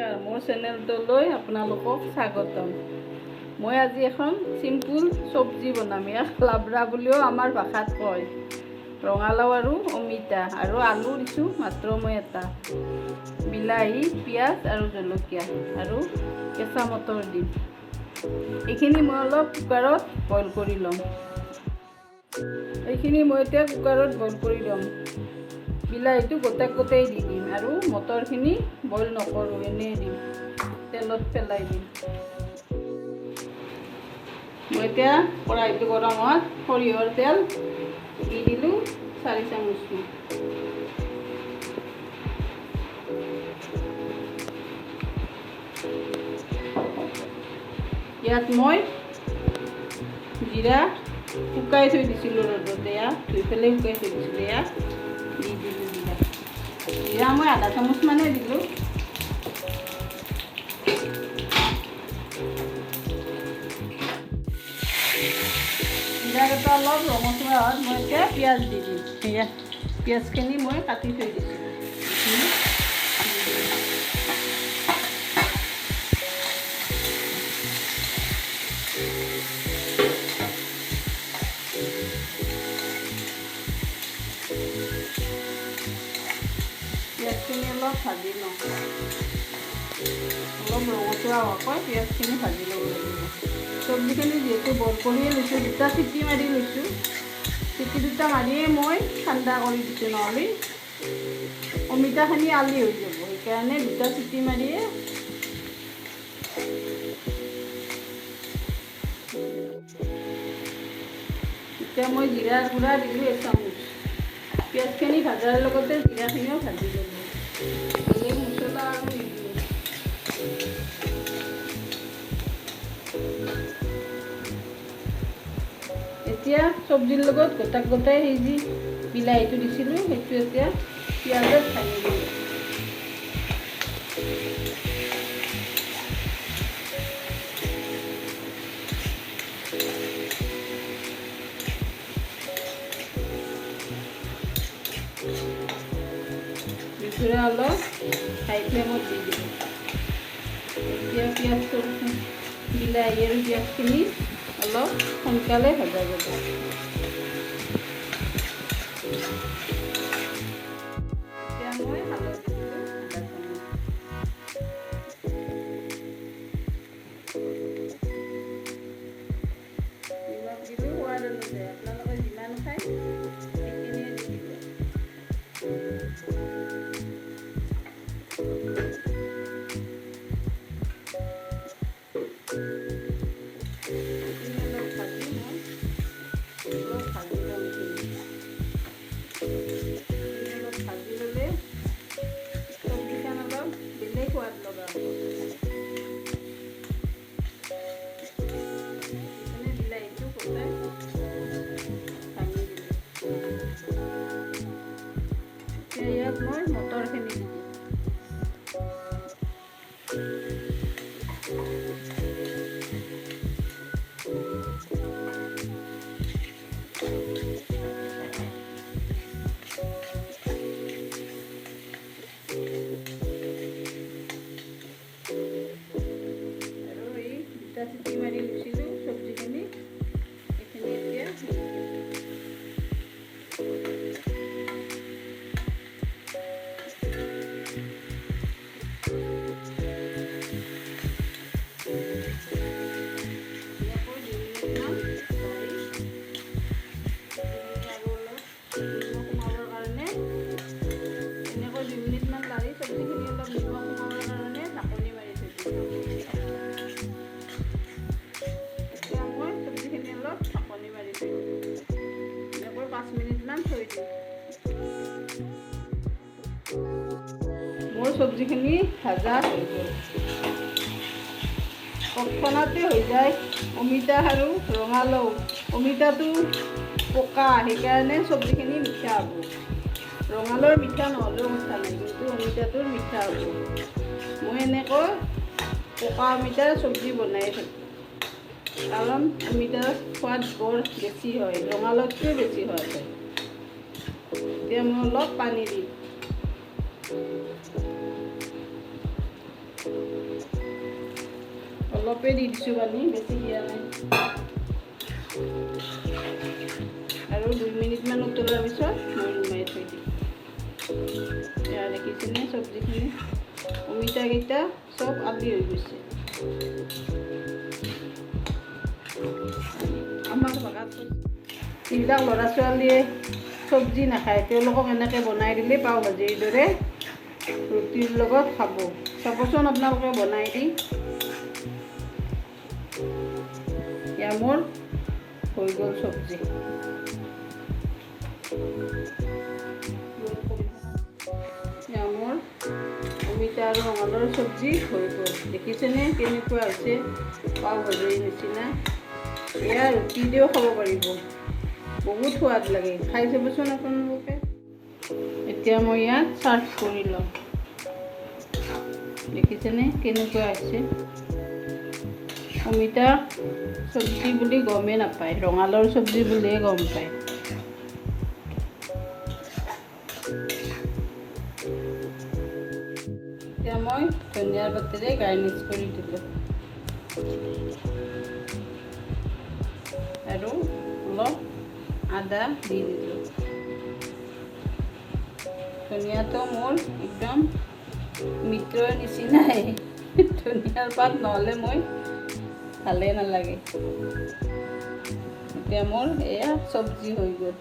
নমস্কাৰ, মোৰ চেনেলটোলৈ আপোনালোকক স্বাগতম। মই আজি এখন চিম্পুল চব্জি বনাম। ইয়াক লাবৰা বুলিও আমাৰ ভাষাত কয়। ৰঙালাও আৰু অমিতা আৰু আলু দিছোঁ মাত্ৰ মই এটা, বিলাহী, পিঁয়াজ আৰু জলকীয়া আৰু কেঁচা মটৰ দিম। এইখিনি মই অলপ কুকাৰত বইল কৰি ল'ম। এইখিনি মই এতিয়া কুকাৰত বইল কৰি ল'ম। বিলাহীটো গোটেই দি দিম আৰু মটৰখিনি বইল নকৰোঁ, এনেই দিম, তেলত পেলাই দিম। মই এতিয়া কেৰাহীটো গৰমত সৰিয়হৰ তেল দি দিলোঁ 4 চামুচমান। ইয়াত মই জিৰা শুকাই থৈ দিছিলোঁ ৰ'দত, এয়া ধুই পেলাই শুকাই থৈ দিছিলোঁ, এয়া দি দিলোঁ জিৰা মই আধা চামুচ মানে দিলোঁ। জিৰাকেইটা অলপ ৰঙচুৱা হোৱাত মই এতিয়া পিঁয়াজ দি দিম। সেয়া পিঁয়াজখিনি মই কাটি থৈ দিছোঁ। পিঁয়াজখিনি অলপ ভাজি লওঁ, অলপ ৰঙচুৱা হোৱাকৈ পিঁয়াজখিনি ভাজি ল'ব লাগিব। চব্জিখিনি যিহেতু বইল কৰিয়ে লৈছোঁ, 2টা চিটি মাৰি লৈছোঁ। চিটি 2টা মাৰিয়ে মই ঠাণ্ডা কৰি দিছোঁ, নহ'লে অমিতাখিনি আলি হৈ যাব। সেইকাৰণে 2টা চিটি মাৰিয়ে এতিয়া মই জিৰাৰ গুড়া দিলোঁ 1 চামুচ। পিঁয়াজখিনি ভাজাৰ লগতে জিৰাখিনিও ভাজি ল'লোঁ। বেলেগ মছলা আৰু নিদিলোঁ। এতিয়া চব্জিৰ লগত গোটাই সেই যি বিলাহীটো দিছিলোঁ সেইটো এতিয়া পিঁয়াজত ভাঙি দিলোঁ। দুপৰীয়া অলপ হাই ফ্লেমত দি দিলোঁ। এতিয়া পিঁয়াজটো, বিলাহী আৰু পিঁয়াজখিনি অলপ সোনকালে ভজা যাব। এতিয়া মই হালধি দিলোঁ আধা চামুচ। নিমখ দিলোঁ সোৱাদ অনুযায়ী, আপোনালোকে যিমান খায় সেইখিনিয়ে দি দিব। ইয়াত মই মটৰখিনি দিম। আৰু এই 2টা চিটি মাৰি লৈছিলোঁ চব্জিখিনি, এইখিনি এতিয়া মোৰ চব্জিখিনি ভাজা হৈ গ'ল। তৎক্ষণাতে হৈ যায়। অমিতা আৰু ৰঙালাও, অমিতাটো পকা, সেইকাৰণে চব্জিখিনি মিঠা হ'ব। ৰঙালাওৰ মিঠা নহ'লেও কথা নাই, কিন্তু অমিতাটোৰ মিঠা হ'ব। মই এনেকৈ পকা অমিতাৰ চব্জি বনাই থাকোঁ, কাৰণ অমিতাৰ সোৱাদ বৰ বেছি হয়, ৰঙালাওতকৈ বেছি সোৱাদ হয়। এতিয়া মই অলপ পানী দিম। অলপে দি দিছোঁ পানী, বেছি দিয়া নাই। আৰু 2 মিনিটমান উতলোৱাৰ পিছত মই নমাই থৈ দিম। এয়া দেখিছেনে চব্জিখিনি, অমিতাকেইটা চব আদি হৈ গৈছে। আমাৰ ভাগাত যিবিলাক ল'ৰা ছোৱালীয়ে চব্জি নাখায় তেওঁলোকক এনেকৈ বনাই দিলে পাও ভাজিৰ দৰে ৰুটিৰ লগত খাব। চাবচোন আপোনালোকে বনাই দি। এয়া মোৰ হৈ গ'ল চব্জি। এয়া মোৰ অমিতা আৰু ৰঙালাওৰ চব্জি হৈ গ'ল। দেখিছেনে কেনেকুৱা হৈছে, পাও ভাজিৰ নিচিনা। এয়া ৰুটি দিও খাব পাৰিব, বহুত সোৱাদ লাগে, খাই চাবচোন আপোনালোকে। এতিয়া মই ইয়াত চাৰ্ভ কৰি লওঁ। দেখিছেনে কেনেকুৱা হৈছে। অমিতা চব্জি বুলি গমেই নাপায়, ৰঙালাওৰ চব্জি বুলিয়ে গম পায়। এতিয়া মই ধনিয়াৰ পাতেৰে গাৰ্নিছ কৰি দিলোঁ আৰু অলপ আদা দি দিলোঁ। ধনিয়াটো মোৰ একদম মিত্ৰৰ নিচিনাই, ধনিয়াৰ পাত নহ'লে মই ভালেই নালাগে। এতিয়া মোৰ এয়া চব্জি হৈ গ'ল।